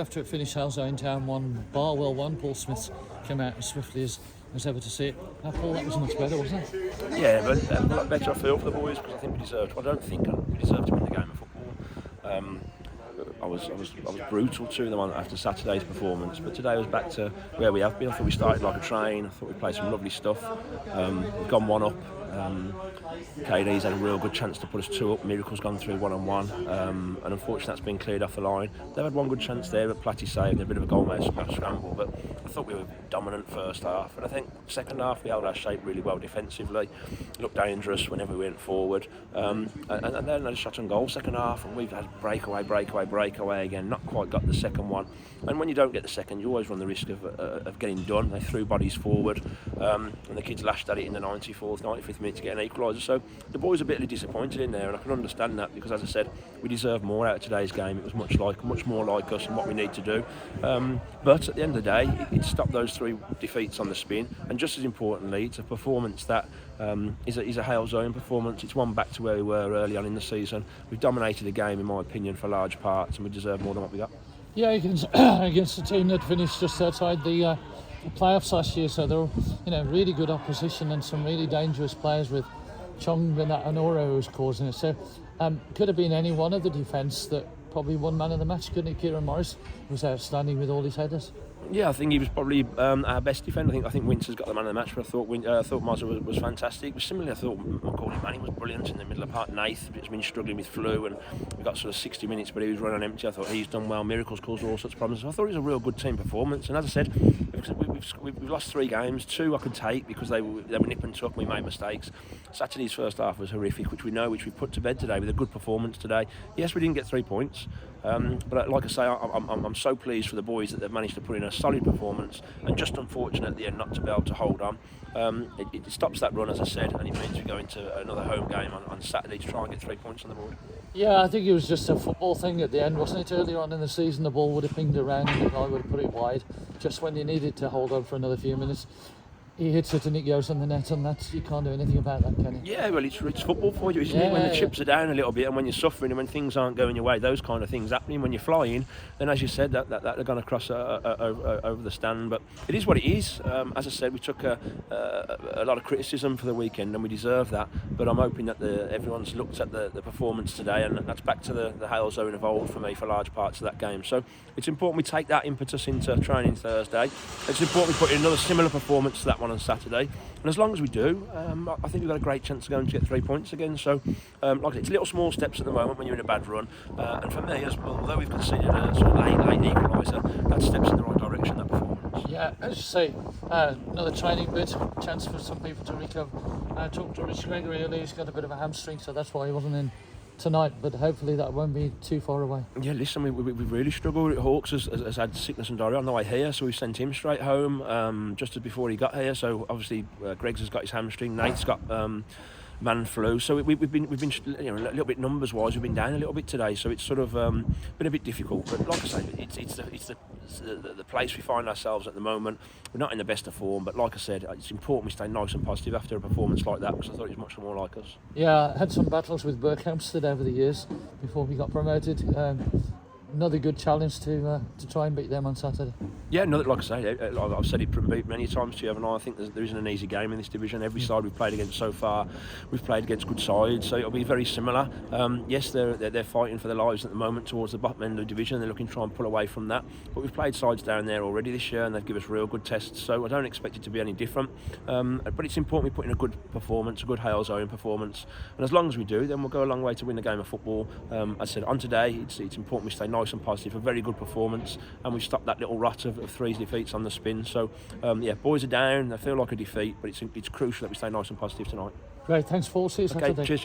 After it finished, Halzone Town 1, Barwell 1. Paul Smith came out as swiftly as ever to see it. Paul, that was much better, wasn't it? Yeah, but a lot better I feel for the boys because I think we deserved. I don't think we deserved to win the game of football. I was brutal to them after Saturday's performance, but today was back to where we have been. I thought we started like a train. I thought we played some lovely stuff. We've gone one up. KD's had a real good chance to put us 2 up. Miracle's gone through 1-on-1, and unfortunately that's been cleared off the line. They've had one good chance there, but Platty saved a bit of a goal scramble. But I thought we were dominant first half, and I think second half we held our shape really well defensively. Looked dangerous whenever we went forward, and then a shot on goal second half, and we've had breakaway again. Not quite got the second one, and when you don't get the second, you always run the risk of getting done. They threw bodies forward, and the kids lashed at it in the 94th, 95th minute to get an equaliser. So the boys are bitterly disappointed in there, and I can understand that because, as I said, we deserve more out of today's game. It was much more like us and what we need to do. But at the end of the day, it stopped those 3 defeats on the spin, and just as importantly, it's a performance that is a Halzone performance. It's one back to where we were early on in the season. We've dominated the game, in my opinion, for large parts, and we deserve more than what we got. Yeah, against a team that finished just outside the playoffs last year, so they're really good opposition and some really dangerous players with Chung and Oro who's causing it. So could have been any one of the defence that probably won man of the match, couldn't it? Kieran Morris was outstanding with all his headers. Yeah, I think he was probably our best defender. I think Winter's got the man of the match, but I thought Mozza was fantastic. But similarly, I thought Macaulay Manning was brilliant in the middle of part. Nath has been struggling with flu, and we got sort of 60 minutes, but he was running empty. I thought he's done well. Miracles caused all sorts of problems. So I thought it was a real good team performance. And as I said, we've lost 3 games. 2 I could take because they were nip and tuck. We made mistakes. Saturday's first half was horrific, which we put to bed today with a good performance today. Yes, we didn't get 3 points. But like I say, I'm so pleased for the boys that they've managed to put in a solid performance, and just unfortunate at the end not to be able to hold on. It stops that run, as I said, and it means we go into another home game on Saturday to try and get 3 points on the board. Yeah, I think it was just a football thing at the end, wasn't it? Earlier on in the season, the ball would have pinged around and the guy would have put it wide just when you needed to hold on for another few minutes. He hits it and it goes on the net, and you can't do anything about that, can you? Yeah, well, it's football for you, isn't it? When the chips are down a little bit, and when you're suffering, and when things aren't going your way, those kind of things happening. When you're flying, then as you said, that they're going to cross over the stand. But it is what it is. As I said, we took a lot of criticism for the weekend, and we deserve that. But I'm hoping that everyone's looked at the performance today, and that's back to the Halzone of old for me for large parts of that game. So it's important we take that impetus into training Thursday. It's important we put in another similar performance to that one on Saturday, and as long as we do, I think we've got a great chance of going to get 3 points again. So like I said, it's little small steps at the moment when you're in a bad run, and for me, although we've conceded a sort of late equaliser, that steps in the right direction, that performance. Yeah, as you say, another training bit, chance for some people to recover. I talked to Rich Gregory earlier. He's got a bit of a hamstring, so that's why he wasn't in tonight, but hopefully that won't be too far away. Yeah, listen, we've really struggled. Hawks has had sickness and diarrhoea on the way here, so we sent him straight home just as before he got here. So obviously Greg's has got his hamstring, Nate's got man flu, so we've been a little bit numbers wise, we've been down a little bit today, so it's sort of been a bit difficult. But like I say, it's the place we find ourselves at the moment. We're not in the best of form, but like I said, it's important we stay nice and positive after a performance like that, because I thought it was much more like us. Yeah, I had some battles with Berkhamsted over the years before we got promoted. Another good challenge to try and beat them on Saturday. Yeah, like I say, I've said it many times to you, haven't I? I think there isn't an easy game in this division. Every side we've played against so far, we've played against good sides, so it'll be very similar. Yes, they're fighting for their lives at the moment towards the bottom end of the division. They're looking to try and pull away from that. But we've played sides down there already this year, and they've given us real good tests, so I don't expect it to be any different. But it's important we put in a good performance, a good Halzone performance, and as long as we do, then we'll go a long way to win the game of football. As I said, on today, it's important we stay nice and positive. A very good performance, and we've stopped that little rut of 3 defeats on the spin. So boys are down, they feel like a defeat, but it's crucial that we stay nice and positive tonight. Great, thanks Paul, see you Saturday. Cheers.